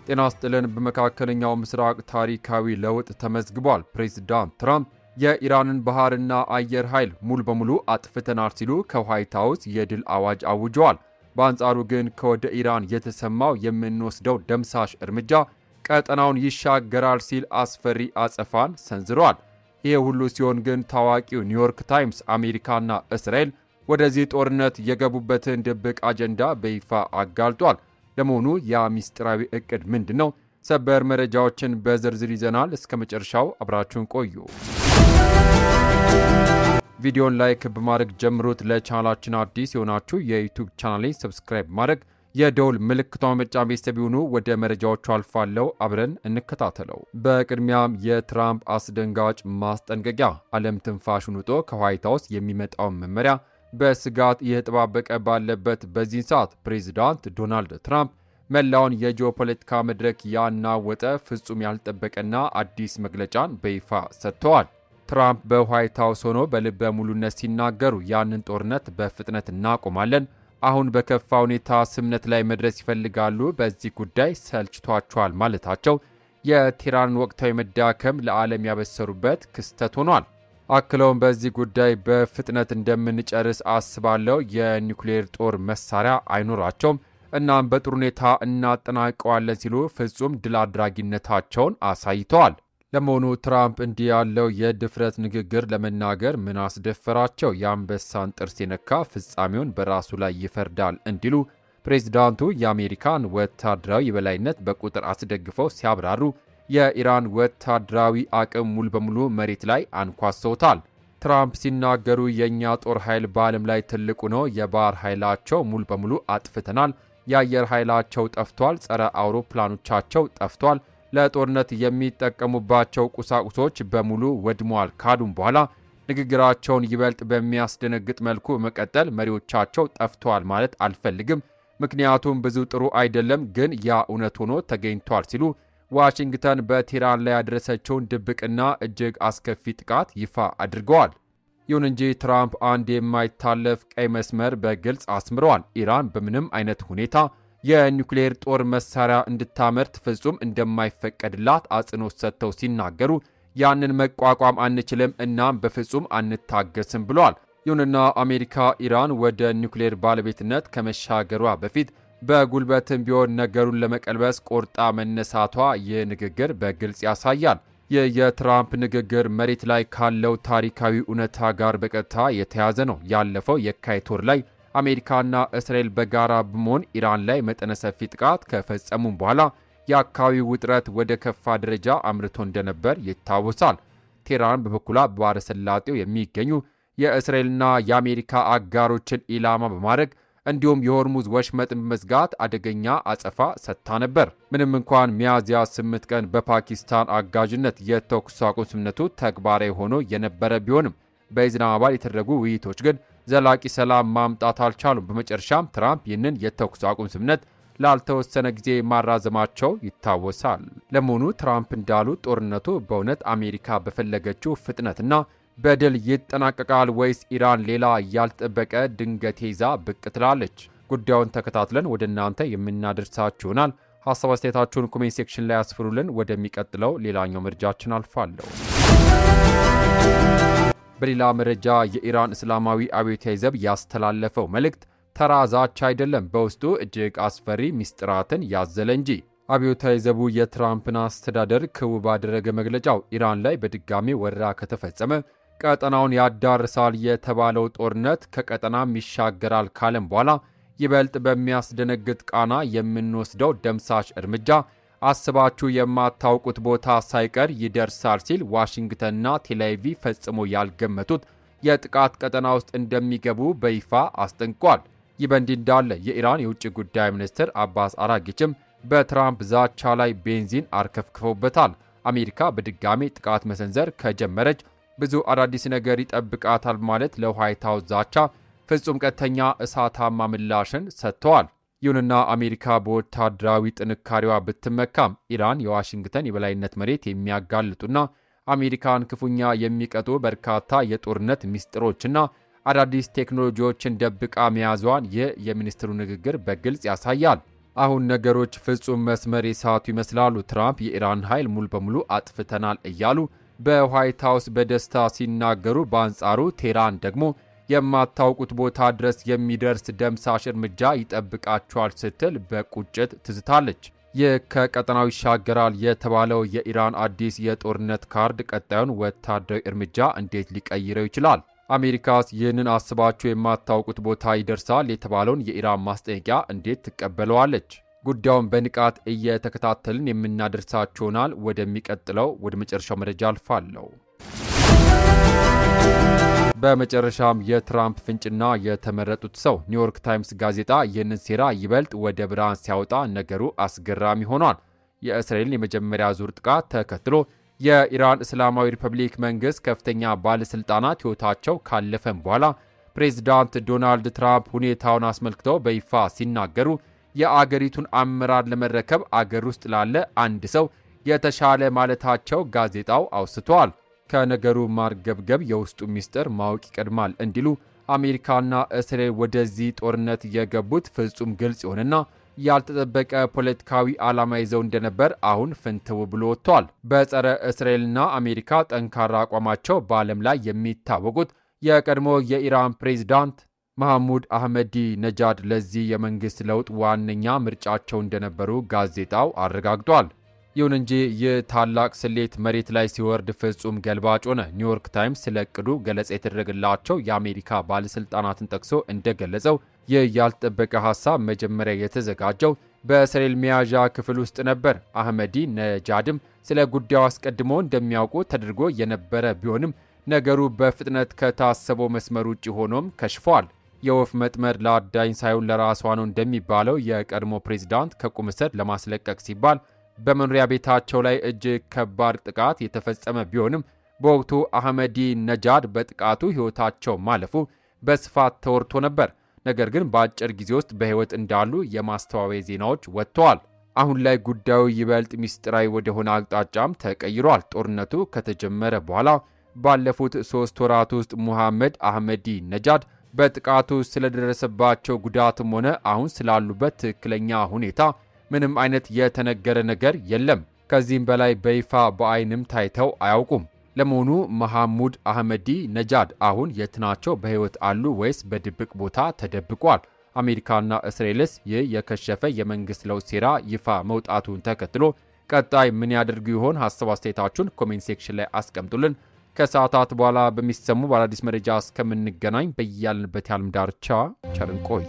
ጤና ይስጥልን። በመካከለኛው ምስራቅ ታሪካዊ ለውጥ ተመዝግቧል። ፕሬዝዳንት ትራምፕ የኢራንን ባህርና አየር ኃይል ሙሉ በሙሉ አጥፍተናል ሲሉ ከዋይት ሃውስ የድል አዋጅ አውጀዋል። በአንጻሩ ግን ከወደ ኢራን የተሰማው የምንወስደው ደምሳሽ እርምጃ ቀጠናውን ይሻገራል ሲል አስፈሪ አጸፋን ሰንዝረዋል። ይህ ሁሉ ሲሆን ግን ታዋቂው ኒውዮርክ ታይምስ አሜሪካና እስራኤል ወደዚህ ጦርነት የገቡበትን ድብቅ አጀንዳ በይፋ አጋልጧል። ለመሆኑ ያ ሚስጥራዊ እቅድ ምንድን ነው? ሰበር መረጃዎችን በዝርዝር ይዘናል። እስከ መጨረሻው አብራችሁን ቆዩ። ቪዲዮን ላይክ በማድረግ ጀምሩት። ለቻናላችን አዲስ የሆናችሁ የዩቲዩብ ቻናሌን ሰብስክራይብ ማድረግ የደውል ምልክቷን መጫን ቤተሰብ ይሁኑ። ወደ መረጃዎቹ አልፋለሁ፣ አብረን እንከታተለው። በቅድሚያም የትራምፕ አስደንጋጭ ማስጠንቀቂያ። ዓለም ትንፋሹን ውጦ ከዋይት ሃውስ የሚመጣውን መመሪያ በስጋት እየተጠባበቀ ባለበት በዚህ ሰዓት ፕሬዚዳንት ዶናልድ ትራምፕ መላውን የጂኦፖለቲካ መድረክ ያናወጠ ፍጹም ያልጠበቀና አዲስ መግለጫን በይፋ ሰጥተዋል። ትራምፕ በዋይት ሃውስ ሆኖ በልበ ሙሉነት ሲናገሩ ያንን ጦርነት በፍጥነት እናቆማለን፣ አሁን በከፋ ሁኔታ ስምነት ላይ መድረስ ይፈልጋሉ፣ በዚህ ጉዳይ ሰልችቷቸዋል ማለታቸው የቴህራንን ወቅታዊ መዳከም ለዓለም ያበሰሩበት ክስተት ሆኗል። አክለውም በዚህ ጉዳይ በፍጥነት እንደምንጨርስ አስባለሁ፣ የኒውክሌር ጦር መሳሪያ አይኖራቸውም፣ እናም በጥሩ ሁኔታ እናጠናቀዋለን ሲሉ ፍጹም ድል አድራጊነታቸውን አሳይተዋል። ለመሆኑ ትራምፕ እንዲህ ያለው የድፍረት ንግግር ለመናገር ምን አስደፈራቸው? የአንበሳን ጥርስ የነካ ፍጻሜውን በራሱ ላይ ይፈርዳል እንዲሉ ፕሬዚዳንቱ የአሜሪካን ወታደራዊ የበላይነት በቁጥር አስደግፈው ሲያብራሩ የኢራን ወታደራዊ አቅም ሙሉ በሙሉ መሬት ላይ አንኳሰውታል። ትራምፕ ሲናገሩ የእኛ ጦር ኃይል በዓለም ላይ ትልቁ ነው፣ የባህር ኃይላቸው ሙሉ በሙሉ አጥፍተናል፣ የአየር ኃይላቸው ጠፍቷል፣ ጸረ አውሮፕላኖቻቸው ጠፍቷል፣ ለጦርነት የሚጠቀሙባቸው ቁሳቁሶች በሙሉ ወድመዋል ካዱም በኋላ ንግግራቸውን ይበልጥ በሚያስደነግጥ መልኩ በመቀጠል መሪዎቻቸው ጠፍተዋል ማለት አልፈልግም፣ ምክንያቱም ብዙ ጥሩ አይደለም፣ ግን ያ እውነት ሆኖ ተገኝቷል ሲሉ ዋሽንግተን በቴህራን ላይ ያደረሰችውን ድብቅና እጅግ አስከፊ ጥቃት ይፋ አድርገዋል። ይሁን እንጂ ትራምፕ አንድ የማይታለፍ ቀይ መስመር በግልጽ አስምረዋል። ኢራን በምንም አይነት ሁኔታ የኒውክሌር ጦር መሳሪያ እንድታመርት ፍጹም እንደማይፈቀድላት አጽንኦት ሰጥተው ሲናገሩ ያንን መቋቋም አንችልም፣ እናም በፍጹም አንታገስም ብለዋል። ይሁንና አሜሪካ ኢራን ወደ ኒውክሌር ባለቤትነት ከመሻገሯ በፊት በጉልበትም ቢሆን ነገሩን ለመቀልበስ ቆርጣ መነሳቷ ይህ ንግግር በግልጽ ያሳያል። ይህ የትራምፕ ንግግር መሬት ላይ ካለው ታሪካዊ እውነታ ጋር በቀጥታ የተያዘ ነው። ያለፈው የካቲት ወር ላይ አሜሪካና እስራኤል በጋራ በመሆን ኢራን ላይ መጠነ ሰፊ ጥቃት ከፈጸሙም በኋላ የአካባቢው ውጥረት ወደ ከፋ ደረጃ አምርቶ እንደነበር ይታወሳል። ቴህራን በበኩሏ በባሕረ ሰላጤው የሚገኙ የእስራኤልና የአሜሪካ አጋሮችን ኢላማ በማድረግ እንዲሁም የሆርሙዝ ወሽመጥን በመዝጋት አደገኛ አጸፋ ሰጥታ ነበር። ምንም እንኳን ሚያዝያ 8 ቀን በፓኪስታን አጋዥነት የተኩስ አቁም ስምምነቱ ተግባራዊ ሆኖ የነበረ ቢሆንም በኢስላማባድ የተደረጉ ውይይቶች ግን ዘላቂ ሰላም ማምጣት አልቻሉም። በመጨረሻም ትራምፕ ይህንን የተኩስ አቁም ስምምነት ላልተወሰነ ጊዜ ማራዘማቸው ይታወሳል። ለመሆኑ ትራምፕ እንዳሉት ጦርነቱ በእውነት አሜሪካ በፈለገችው ፍጥነትና በድል ይጠናቀቃል ወይስ ኢራን ሌላ ያልተጠበቀ ድንገት ይዛ ብቅ ትላለች? ጉዳዩን ተከታትለን ወደ እናንተ የምናደርሳችሁ ይሆናል። ሀሳብ አስተያየታችሁን ኮሜንት ሴክሽን ላይ ያስፍሩልን። ወደሚቀጥለው ሌላኛው መረጃችን አልፋለሁ። በሌላ መረጃ የኢራን እስላማዊ አብዮታዊ ዘብ ያስተላለፈው መልእክት ተራ ዛቻ አይደለም፣ በውስጡ እጅግ አስፈሪ ሚስጥራትን ያዘለ እንጂ። አብዮታዊ ዘቡ የትራምፕን አስተዳደር ክው ባደረገ መግለጫው ኢራን ላይ በድጋሚ ወረራ ከተፈጸመ ቀጠናውን ያዳርሳል የተባለው ጦርነት ከቀጠናም ይሻገራል ካለም በኋላ ይበልጥ በሚያስደነግጥ ቃና የምንወስደው ደምሳሽ እርምጃ አስባችሁ የማታውቁት ቦታ ሳይቀር ይደርሳል ሲል ዋሽንግተንና ቴልአቪቭ ፈጽሞ ያልገመቱት የጥቃት ቀጠና ውስጥ እንደሚገቡ በይፋ አስጠንቅቋል። ይህ በእንዲህ እንዳለ የኢራን የውጭ ጉዳይ ሚኒስትር አባስ አራጊችም በትራምፕ ዛቻ ላይ ቤንዚን አርከፍክፈውበታል። አሜሪካ በድጋሚ ጥቃት መሰንዘር ከጀመረች ብዙ አዳዲስ ነገር ይጠብቃታል ማለት ለዋይት ሃውስ ዛቻ ፍጹም ቀጥተኛ እሳታማ ምላሽን ሰጥተዋል። ይሁንና አሜሪካ በወታደራዊ ጥንካሬዋ ብትመካም ኢራን የዋሽንግተን የበላይነት መሬት የሚያጋልጡና አሜሪካን ክፉኛ የሚቀጡ በርካታ የጦርነት ሚስጥሮችና አዳዲስ ቴክኖሎጂዎችን ደብቃ መያዟን ይህ የሚኒስትሩ ንግግር በግልጽ ያሳያል። አሁን ነገሮች ፍጹም መስመር የሳቱ ይመስላሉ። ትራምፕ የኢራን ኃይል ሙሉ በሙሉ አጥፍተናል እያሉ በዋይት ሃውስ በደስታ ሲናገሩ፣ በአንጻሩ ቴህራን ደግሞ የማታውቁት ቦታ ድረስ የሚደርስ ደምሳሽ እርምጃ ይጠብቃቸዋል ስትል በቁጭት ትዝታለች። ይህ ከቀጠናው ይሻገራል የተባለው የኢራን አዲስ የጦርነት ካርድ ቀጣዩን ወታደራዊ እርምጃ እንዴት ሊቀይረው ይችላል? አሜሪካስ ይህንን አስባችሁ የማታውቁት ቦታ ይደርሳል የተባለውን የኢራን ማስጠንቀቂያ እንዴት ትቀበለዋለች? ጉዳዩን በንቃት እየተከታተልን የምናደርሳችሁ ይሆናል። ወደሚቀጥለው ወደ መጨረሻው መረጃ አልፋለሁ። በመጨረሻም የትራምፕ ፍንጭና የተመረጡት ሰው። ኒውዮርክ ታይምስ ጋዜጣ ይህንን ሴራ ይበልጥ ወደ ብርሃን ሲያወጣ ነገሩ አስገራሚ ሆኗል። የእስራኤልን የመጀመሪያ ዙር ጥቃት ተከትሎ የኢራን እስላማዊ ሪፐብሊክ መንግስት ከፍተኛ ባለስልጣናት ሕይወታቸው ካለፈም በኋላ ፕሬዚዳንት ዶናልድ ትራምፕ ሁኔታውን አስመልክተው በይፋ ሲናገሩ የአገሪቱን አመራር ለመረከብ አገር ውስጥ ላለ አንድ ሰው የተሻለ ማለታቸው ጋዜጣው አውስቷል። ከነገሩ ማርገብገብ የውስጡ ሚስጥር ማወቅ ይቀድማል እንዲሉ አሜሪካና እስራኤል ወደዚህ ጦርነት የገቡት ፍጹም ግልጽ የሆነና ያልተጠበቀ ፖለቲካዊ ዓላማ ይዘው እንደነበር አሁን ፍንትው ብሎ ወጥቷል። በጸረ እስራኤልና አሜሪካ ጠንካራ አቋማቸው በዓለም ላይ የሚታወቁት የቀድሞ የኢራን ፕሬዝዳንት መሐሙድ አህመዲ ነጃድ ለዚህ የመንግስት ለውጥ ዋነኛ ምርጫቸው እንደነበሩ ጋዜጣው አረጋግጧል። ይሁን እንጂ ይህ ታላቅ ስሌት መሬት ላይ ሲወርድ ፍጹም ገልባጭ ሆነ። ኒውዮርክ ታይምስ ስለ ዕቅዱ ገለጻ የተደረገላቸው የአሜሪካ ባለሥልጣናትን ጠቅሶ እንደገለጸው ይህ ያልተጠበቀ ሐሳብ መጀመሪያ የተዘጋጀው በእስራኤል መያዣ ክፍል ውስጥ ነበር። አህመዲ ነጃድም ስለ ጉዳዩ አስቀድሞ እንደሚያውቁ ተደርጎ የነበረ ቢሆንም ነገሩ በፍጥነት ከታሰበው መስመር ውጭ ሆኖም ከሽፏል። የወፍ መጥመድ ለአዳኝ ሳይሆን ለራሷ ነው እንደሚባለው የቀድሞ ፕሬዝዳንት ከቁም እስር ለማስለቀቅ ሲባል በመኖሪያ ቤታቸው ላይ እጅግ ከባድ ጥቃት የተፈጸመ ቢሆንም በወቅቱ አህመዲ ነጃድ በጥቃቱ ሕይወታቸው ማለፉ በስፋት ተወርቶ ነበር። ነገር ግን በአጭር ጊዜ ውስጥ በሕይወት እንዳሉ የማስተዋወያ ዜናዎች ወጥተዋል። አሁን ላይ ጉዳዩ ይበልጥ ሚስጥራዊ ወደሆነ አቅጣጫም ተቀይሯል። ጦርነቱ ከተጀመረ በኋላ ባለፉት 3 ወራት ውስጥ ሙሐመድ አህመዲ ነጃድ በጥቃቱ ስለደረሰባቸው ጉዳትም ሆነ አሁን ስላሉበት ትክክለኛ ሁኔታ ምንም አይነት የተነገረ ነገር የለም። ከዚህም በላይ በይፋ በአይንም ታይተው አያውቁም። ለመሆኑ መሐሙድ አህመዲ ነጃድ አሁን የት ናቸው? በሕይወት አሉ ወይስ በድብቅ ቦታ ተደብቋል? አሜሪካና እስራኤልስ ይህ የከሸፈ የመንግስት ለውጥ ሴራ ይፋ መውጣቱን ተከትሎ ቀጣይ ምን ያደርጉ ይሆን? ሀሳብ አስተያየታችሁን ኮሜንት ሴክሽን ላይ አስቀምጡልን። ከሰዓታት በኋላ በሚሰሙ በአዳዲስ መረጃ እስከምንገናኝ በያልንበት የዓለም ዳርቻ ቸር እንቆይ።